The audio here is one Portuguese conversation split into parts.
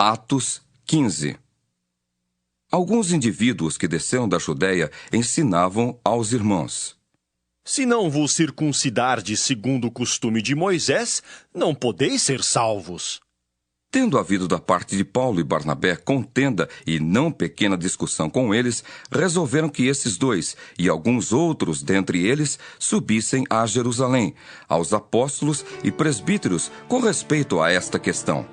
Atos 15. Alguns indivíduos que desceram da Judeia ensinavam aos irmãos: Se não vos circuncidardes segundo o costume de Moisés, não podeis ser salvos. Tendo havido da parte de Paulo e Barnabé contenda e não pequena discussão com eles, resolveram que esses dois e alguns outros dentre eles subissem a Jerusalém, aos apóstolos e presbíteros, com respeito a esta questão.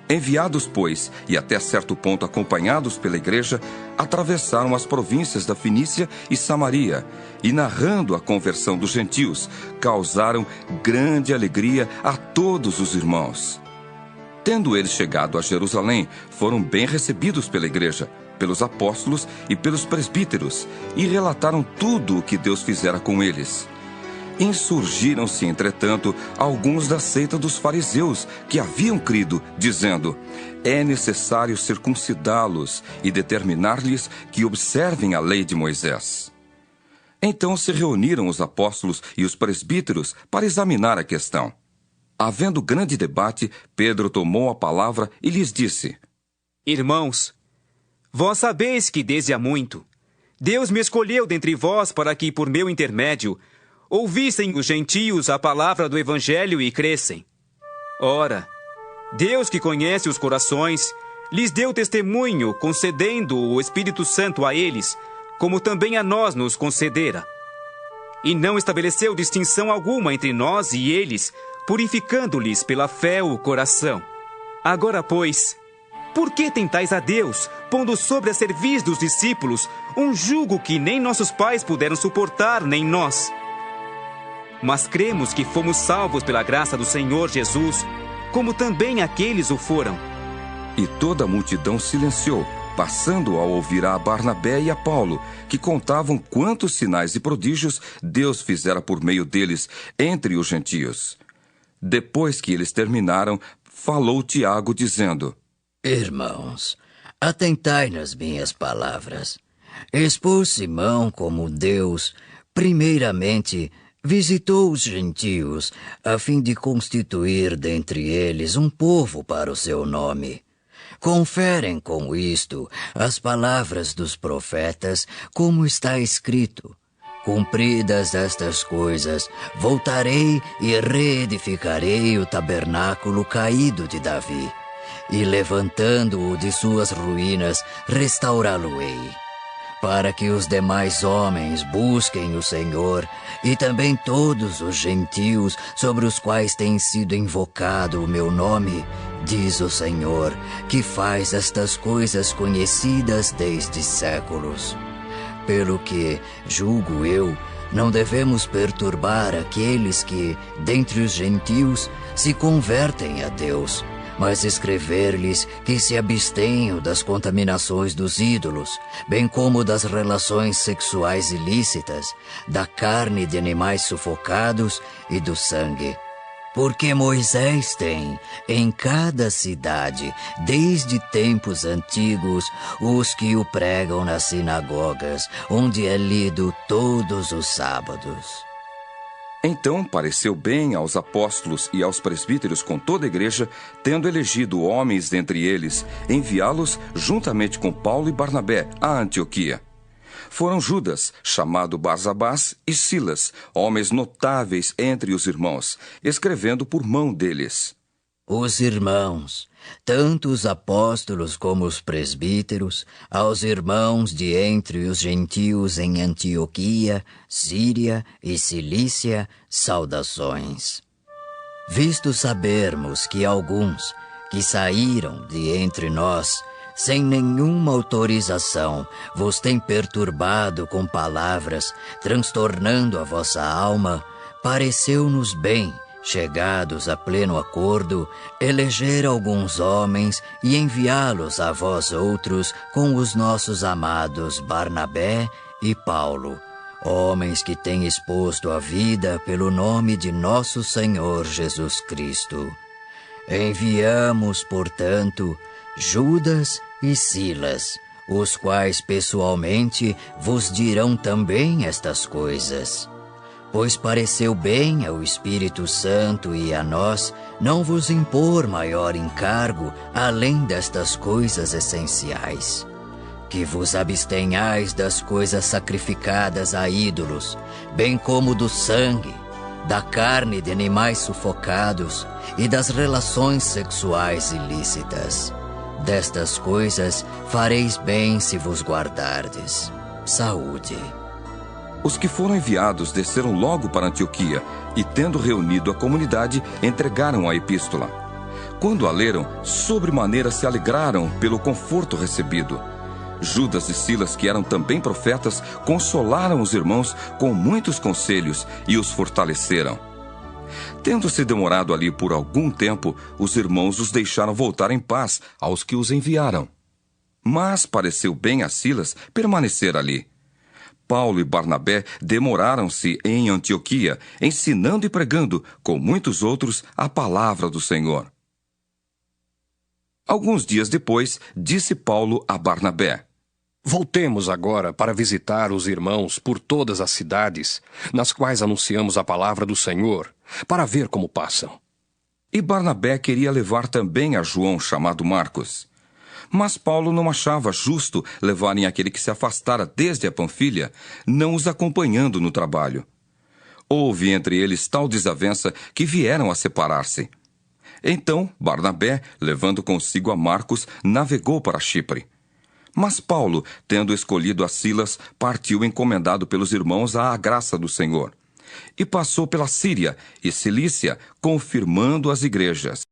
Enviados, pois, e até certo ponto acompanhados pela igreja, atravessaram as províncias da Fenícia e Samaria, e narrando a conversão dos gentios, causaram grande alegria a todos os irmãos. Tendo eles chegado a Jerusalém, foram bem recebidos pela igreja, pelos apóstolos e pelos presbíteros, e relataram tudo o que Deus fizera com eles. Insurgiram-se, entretanto, alguns da seita dos fariseus, que haviam crido, dizendo: é necessário circuncidá-los e determinar-lhes que observem a lei de Moisés. Então se reuniram os apóstolos e os presbíteros para examinar a questão. Havendo grande debate, Pedro tomou a palavra e lhes disse: Irmãos, vós sabeis que desde há muito Deus me escolheu dentre vós para que, por meu intermédio, ouvissem os gentios a palavra do Evangelho e crescem. Ora, Deus que conhece os corações, lhes deu testemunho, concedendo o Espírito Santo a eles, como também a nós nos concedera. E não estabeleceu distinção alguma entre nós e eles, purificando-lhes pela fé o coração. Agora, pois, por que tentais a Deus, pondo sobre a cerviz dos discípulos um jugo que nem nossos pais puderam suportar, nem nós? Mas cremos que fomos salvos pela graça do Senhor Jesus, como também aqueles o foram. E toda a multidão silenciou, passando a ouvir a Barnabé e a Paulo, que contavam quantos sinais e prodígios Deus fizera por meio deles entre os gentios. Depois que eles terminaram, falou Tiago, dizendo: Irmãos, atentai nas minhas palavras. Expôs Simão como Deus, primeiramente, visitou os gentios, a fim de constituir dentre eles um povo para o seu nome. Conferem com isto as palavras dos profetas, como está escrito: Cumpridas estas coisas, voltarei e reedificarei o tabernáculo caído de Davi, e levantando-o de suas ruínas, restaurá-lo-ei, para que os demais homens busquem o Senhor, e também todos os gentios sobre os quais tem sido invocado o meu nome, diz o Senhor, que faz estas coisas conhecidas desde séculos. Pelo que, julgo eu, não devemos perturbar aqueles que, dentre os gentios, se convertem a Deus, mas escrever-lhes que se abstenham das contaminações dos ídolos, bem como das relações sexuais ilícitas, da carne de animais sufocados e do sangue. Porque Moisés tem, em cada cidade, desde tempos antigos, os que o pregam nas sinagogas, onde é lido todos os sábados. Então pareceu bem aos apóstolos e aos presbíteros com toda a igreja, tendo elegido homens dentre eles, enviá-los juntamente com Paulo e Barnabé a Antioquia. Foram Judas, chamado Barsabás, e Silas, homens notáveis entre os irmãos, escrevendo por mão deles. Os irmãos, tanto os apóstolos como os presbíteros, aos irmãos de entre os gentios em Antioquia, Síria e Cilícia, saudações. Visto sabermos que alguns que saíram de entre nós, sem nenhuma autorização, vos têm perturbado com palavras, transtornando a vossa alma, pareceu-nos bem, chegados a pleno acordo, eleger alguns homens e enviá-los a vós outros com os nossos amados Barnabé e Paulo, homens que têm exposto a vida pelo nome de nosso Senhor Jesus Cristo. Enviamos, portanto, Judas e Silas, os quais pessoalmente vos dirão também estas coisas. pois pareceu bem ao Espírito Santo e a nós não vos impor maior encargo além destas coisas essenciais. Que vos abstenhais das coisas sacrificadas a ídolos, bem como do sangue, da carne de animais sufocados e das relações sexuais ilícitas. Destas coisas fareis bem se vos guardardes. Saúde. Os que foram enviados desceram logo para Antioquia e, tendo reunido a comunidade, entregaram a epístola. Quando a leram, sobremaneira se alegraram pelo conforto recebido. Judas e Silas, que eram também profetas, consolaram os irmãos com muitos conselhos e os fortaleceram. Tendo-se demorado ali por algum tempo, os irmãos os deixaram voltar em paz aos que os enviaram. Mas pareceu bem a Silas permanecer ali. Paulo e Barnabé demoraram-se em Antioquia, ensinando e pregando, com muitos outros, a palavra do Senhor. Alguns dias depois, disse Paulo a Barnabé: Voltemos agora para visitar os irmãos por todas as cidades, nas quais anunciamos a palavra do Senhor, para ver como passam. E Barnabé queria levar também a João, chamado Marcos. Mas Paulo não achava justo levarem aquele que se afastara desde a Panfilha, não os acompanhando no trabalho. Houve entre eles tal desavença que vieram a separar-se. Então Barnabé, levando consigo a Marcos, navegou para Chipre. Mas Paulo, tendo escolhido a Silas, partiu encomendado pelos irmãos à graça do Senhor. E passou pela Síria e Cilícia, confirmando as igrejas.